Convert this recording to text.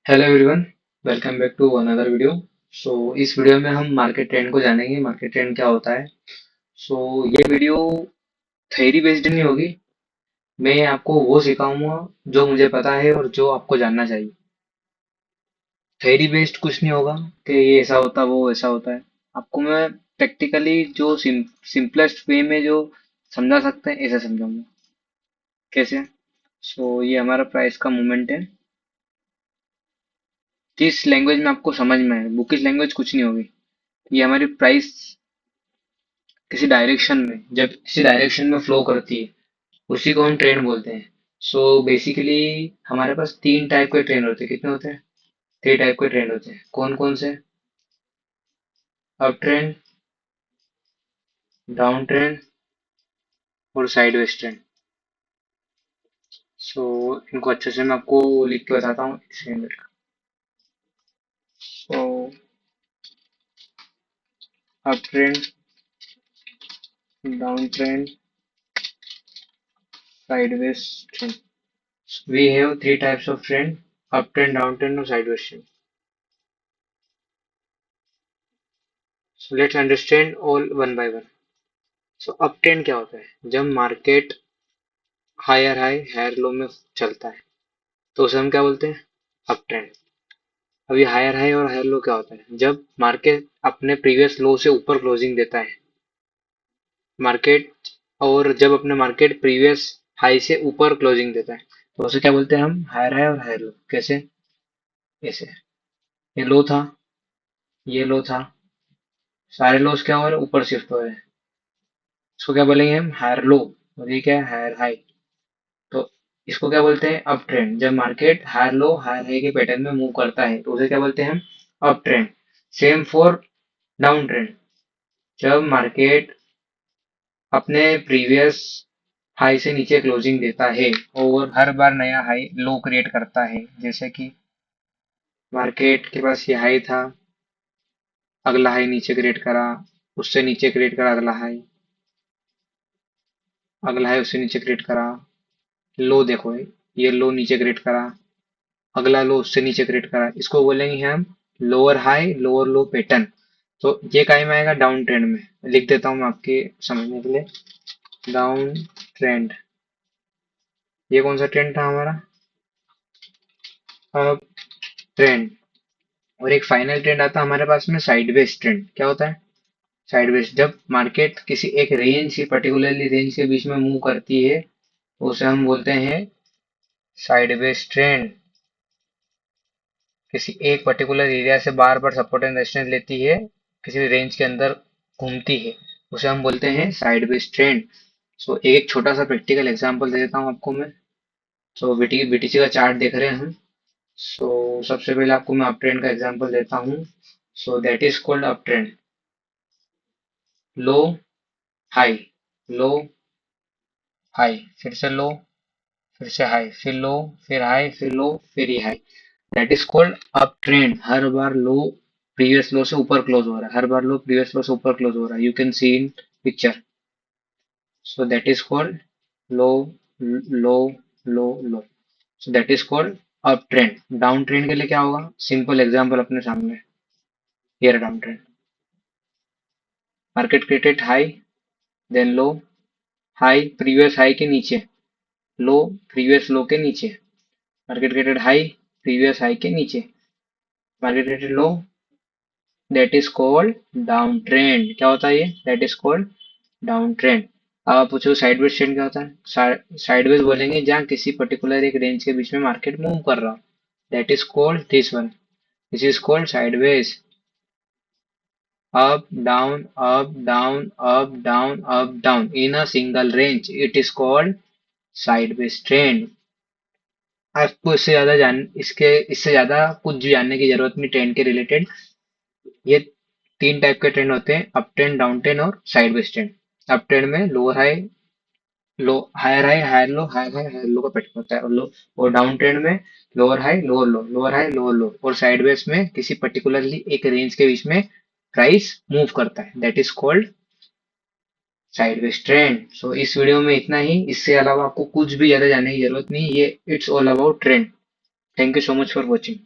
Hello everyone, welcome back to another video. So इस video में हम मार्केट ट्रेंड को जानेंगे, मार्केट ट्रेंड क्या होता है। सो ये वीडियो थ्योरी बेस्ड नहीं होगी। मैं आपको वो सिखाऊंगा जो मुझे पता है और जो आपको जानना चाहिए। थ्योरी बेस्ड कुछ नहीं होगा कि ये ऐसा होता वो ऐसा होता है। आपको मैं प्रैक्टिकली जो सिंपलेस्ट वे में जो समझा सकते हैं ऐसा समझाऊंगा। कैसे? सो ये हमारा प्राइस का मूवमेंट है। जिस लैंग्वेज में आपको समझ में आए, बुकिश लैंग्वेज कुछ नहीं होगी। ये हमारी प्राइस किसी डायरेक्शन में, जब किसी डायरेक्शन में फ्लो करती है, उसी को हम ट्रेंड बोलते हैं। सो बेसिकली हमारे पास तीन टाइप के ट्रेंड होते हैं। कितने होते हैं? थ्री टाइप के ट्रेंड होते हैं। कौन कौन से? अप ट्रेंड, डाउन ट्रेंड और साइडवेज ट्रेंड। सो इनको अच्छे से मैं आपको लिख के बताता हूँ, एक second. So up trend, down trend, sideways trend. We have three types of trend: uptrend, downtrend, or sideways trend. So let's understand all one by one. So uptrend क्या होता है? जब market higher high higher low में चलता है तो उसे हम क्या बोलते हैं? अपट्रेंड। अभी हायर हाई और हायर लो क्या होता है? जब मार्केट अपने प्रीवियस लो से ऊपर क्लोजिंग देता है मार्केट, और जब अपने मार्केट प्रीवियस हाई से ऊपर क्लोजिंग देता है तो उसे क्या बोलते हैं हम? हायर हाई और हायर लो। कैसे? ऐसे। ये लो था, ये लो था, सारे लोस क्या हो रहे हैं? ऊपर शिफ्ट हो रहे हैं। इसको क्या बोलेंगे हम? Higher low. और ये क्या है? Higher high. तो इसको क्या बोलते हैं? Up trend. जब market higher low higher high के पैटर्न में मूव करता है तो उसे क्या बोलते हैं हम? Up trend. Same for down trend. जब मार्केट अपने प्रीवियस हाई से नीचे क्लोजिंग देता है और हर बार नया हाई लो क्रिएट करता है, जैसे कि मार्केट के पास ये हाई था, अगला हाई नीचे क्रिएट करा, उससे नीचे क्रिएट करा अगला हाई, अगला हाई उससे नीचे क्रिएट करा, लो देखो ये लो नीचे क्रिएट करा, अगला लो उससे नीचे क्रिएट करा, इसको बोलेंगे हम लोअर हाई लोअर लो पैटर्न। तो ये काय में आएगा? डाउन ट्रेंड में। लिख देता हूँ मैं आपके समझने के लिए। Down trend. ये कौन सा ट्रेंड था हमारा? अब ट्रेंड। और एक फाइनल ट्रेंड आता है हमारे पास में, साइडवेज ट्रेंड। क्या होता है साइडवेज? जब मार्केट किसी एक रेंज की, पर्टिकुलरली रेंज के बीच में मूव करती है तो उसे हम बोलते हैं साइडवेज ट्रेंड। किसी एक पर्टिकुलर एरिया से बार बार सपोर्ट एंड रेजिस्टेंस लेती है, किसी भी रेंज के अंदर घूमती है, उसे हम बोलते हैं साइडवेज ट्रेंड। सो एक छोटा सा प्रैक्टिकल एग्जांपल दे देता हूँ आपको मैं। सो बीटीसी का चार्ट देख रहे हैं हम। सो सबसे पहले आपको मैं अप ट्रेंड का एग्जांपल देता हूँ। सो that is called up trend. Low, high, low, high, फिर से लो, फिर से हाई, फिर लो, फिर हाई, फिर लो, फिर ये high. That is called up trend. Her bar low previous लो से ऊपर क्लोज हो रहा है, हर बार लो प्रीवियस लो से ऊपर क्लोज हो रहा है। You can see in picture. So that is called low, low, low, low. So that is called up trend. Down trend के लिए क्या होगा? सिंपल एग्जांपल अपने सामने। Here down trend. Market created high, then low, high previous high के नीचे, low previous low के नीचे, market created high previous high के नीचे, market created low, that is called down trend. क्या होता है ये? That is called down trend. अब आप पूछो साइडवेज ट्रेंड क्या होता है? साइडवेज बोलेंगे जहाँ किसी पर्टिकुलर एक रेंज के बीच में मार्केट मूव कर रहा हो। That is called this one. This is called sideways. Up down up down up down up down in a single range, it is called sideways trend. आपको इससे ज्यादा कुछ भी जानने की जरूरत नहीं ट्रेंड के रिलेटेड। ये तीन टाइप के ट्रेंड होते हैं: अप ट्रेंड, डाउन ट्रेंड और साइडवेज ट्रेंड। अप ट्रेंड में lower high, low, higher high higher low, higher high higher low का पैटर्न होता है। और डाउन ट्रेंड में lower high lower low, lower high lower low. और साइडवेज में किसी पर्टिकुलरली एक रेंज के बीच में प्राइस मूव करता है। That is called sideways trend. So इस वीडियो में इतना ही। इससे अलावा आपको कुछ भी ज्यादा जानने की जरूरत नहीं। ये it's all about trend. Thank you so much for watching.